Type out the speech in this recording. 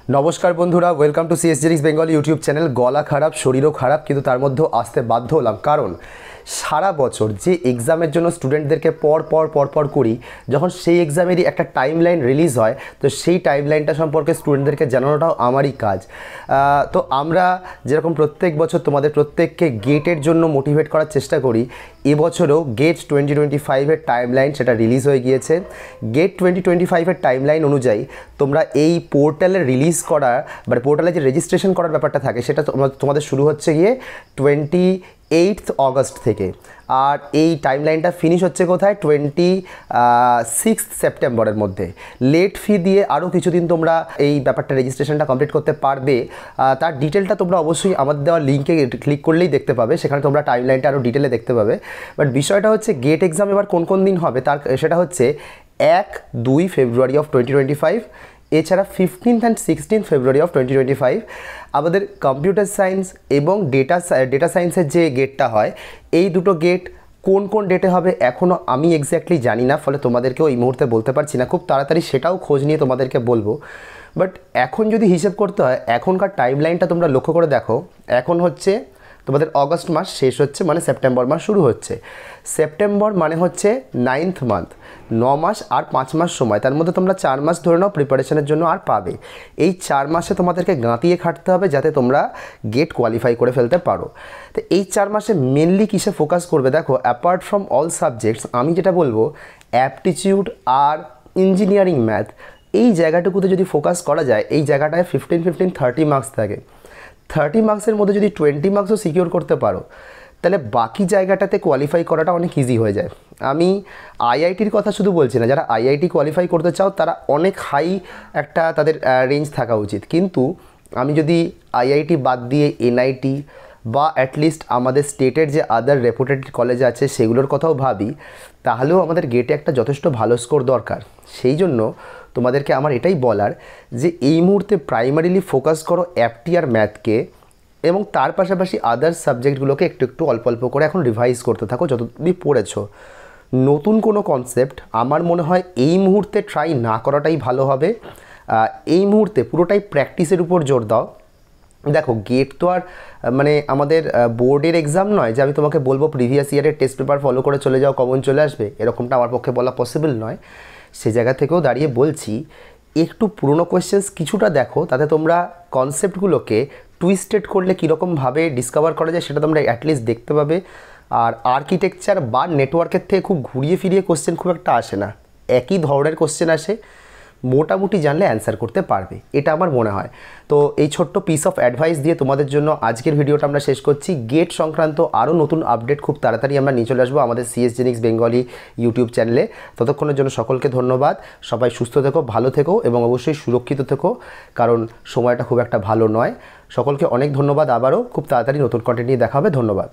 নমস্কার বন্ধুরা, welcome to CSGenics Bengal YouTube channel. গলা খারাপ, শরীরও খারাপ, কিন্তু তার মধ্যেও আসতে বাধ্য হলাম, কারণ সারা বছর যে এক্সামের জন্য স্টুডেন্টদেরকে পর করি, যখন সেই এক্সামেরই একটা টাইমলাইন রিলিজ হয়, তো সেই টাইমলাইনটা সম্পর্কে স্টুডেন্টদেরকে জানানোটাও আমারই কাজ। তো আমরা যেরকম প্রত্যেক বছর তোমাদের প্রত্যেককে গেটের জন্য মোটিভেট করার চেষ্টা করি, এবছরও গেট 2025-এর টাইমলাইন সেটা রিলিজ হয়ে গিয়েছে। গেট 2025-এর টাইমলাইন অনুযায়ী তোমরা এই পোর্টালে রিলিজ করা বা পোর্টালে যে রেজিস্ট্রেশন করার ব্যাপারটা থাকে, সেটা তোমাদের শুরু হচ্ছে গিয়ে 28 অগস্ট থেকে, আর এই টাইমলাইনটা ফিনিশ হচ্ছে কোথায়, 26 সেপ্টেম্বরের মধ্যে। লেট ফি দিয়ে আরও কিছুদিন তোমরা এই ব্যাপারটা রেজিস্ট্রেশনটা কমপ্লিট করতে পারবে। তার ডিটেলটা তোমরা অবশ্যই আমাদের দেওয়া লিঙ্কে ক্লিক করলেই দেখতে পাবে, সেখানে তোমরা টাইমলাইনটা আরও ডিটেলে দেখতে পাবে। বাট বিষয়টা হচ্ছে গেট এক্সাম এবার কোন কোন দিন হবে, সেটা হচ্ছে 1-2 ফেব্রুয়ারি অফ 2025, এছাড়া 15 and 16 ফেব্রুয়ারি অফ 2025। আমাদের কম্পিউটার সায়েন্স এবং ডেটা সায়েন্সের যে গেটটা হয়, এই দুটো গেট কোন কোন ডেটে হবে এখনও আমি এক্স্যাক্টলি জানি না, ফলে তোমাদেরকেও এই মুহূর্তে বলতে পারছি না। খুব তাড়াতাড়ি সেটাও খোঁজ নিয়ে তোমাদেরকে বলবো। বাট এখন যদি হিসেব করতে হয়, এখনকার টাইমলাইনটা তোমরা লক্ষ্য করে দেখো, এখন হচ্ছে তোমাদের অগস্ট মাস শেষ হচ্ছে, মানে সেপ্টেম্বর মাস শুরু হচ্ছে। সেপ্টেম্বর মানে হচ্ছে 9th মান্থ, 9 মাস আর 5 মাস সময়, তার মধ্যে তোমরা 4 মাস ধরে নাও প্রিপারেশনের জন্য আর পাবে। এই 4 মাসে তোমাদেরকে গাঁতিয়ে খাটতে হবে যাতে তোমরা গেট কোয়ালিফাই করে ফেলতে পারো। তো এই 4 মাসে মেনলি কিসে ফোকাস করবে দেখো, অ্যাপার্ট ফ্রম অল সাবজেক্টস আমি যেটা বলবো, অ্যাপটিটিউড আর ইঞ্জিনিয়ারিং ম্যাথ, এই জায়গাটুকুতে যদি ফোকাস করা যায়, এই জায়গাটায় 15-30 মার্কস থাকে। 30 মার্কসের মধ্যে যদি 20 মার্কসও সিকিউর করতে পারো, তাহলে বাকি জায়গাটাতে কোয়ালিফাই করাটা অনেক ইজি হয়ে যায়। আমি আইআইটির কথা শুধু বলছি না, যারা আইআইটি কোয়ালিফাই করতে চাও তারা অনেক হাই একটা তাদের রেঞ্জ থাকা উচিত, কিন্তু আমি যদি আইআইটি বাদ দিয়ে এনআইটি বা অ্যাটলিস্ট আমাদের স্টেটের যে আদার রেপুটেড কলেজ আছে সেগুলোর কথাও ভাবি, তাহলেও আমাদের গেটে একটা যথেষ্ট ভালো স্কোর দরকার। সেই জন্য তোমাদেরকে আমার এটাই বলার যে এই মুহূর্তে প্রাইমারিলি ফোকাস করো অ্যাপটি আর ম্যাথকে, এবং তার পাশাপাশি আদার্স সাবজেক্টগুলোকে একটু অল্প করে এখন রিভাইজ করতে থাকো যতদিন পড়েছো। নতুন কোনো কনসেপ্ট আমার মনে হয় এই মুহূর্তে ট্রাই না করাটাই ভালো হবে। এই মুহূর্তে পুরোটাই প্র্যাকটিসের উপর জোর দাও। দেখো, গেট তো আর মানে আমাদের বোর্ডের এক্সাম নয় যে আমি তোমাকে বলবো প্রিভিয়াস ইয়ারের টেস্ট পেপার ফলো করে চলে যাও, কমন চলে আসবে, এরকমটা আমার পক্ষে বলা পসিবল নয়। সে জায়গা থেকেও দাঁড়িয়ে বলছি, একটু পুরনো কোয়েশ্চেন্স কিছুটা দেখো, তাতে তোমরা কনসেপ্টগুলোকে টুইস্টেড করলে কীরকমভাবে ডিসকভার করা যায় সেটা তোমরা অ্যাটলিস্ট দেখতে পাবে। আর আর্কিটেকচার বা নেটওয়ার্কের থেকে খুব ঘুরিয়ে ফিরিয়ে কোশ্চেন খুব একটা আসে না, একই ধরনের কোশ্চেন আসে, মোটামুটি জানলে অ্যান্সার করতে পারবে, এটা আমার মনে হয়। তো এই ছোট্ট পিস অফ অ্যাডভাইস দিয়ে তোমাদের জন্য আজকের ভিডিওটা আমরা শেষ করছি। গেট সংক্রান্ত আরও নতুন আপডেট খুব তাড়াতাড়ি আমরা নিয়ে চলে আসবো আমাদের সিএসজেনিক্স বেঙ্গলি ইউটিউব চ্যানেলে। ততক্ষণের জন্য সকলকে ধন্যবাদ। সবাই সুস্থ থেকো, ভালো থেকো এবং অবশ্যই সুরক্ষিত থেকো, কারণ সময়টা খুব একটা ভালো নয়। সকলকে অনেক ধন্যবাদ। আবারও খুব তাড়াতাড়ি নতুন কন্টেন্ট নিয়ে দেখা হবে। ধন্যবাদ।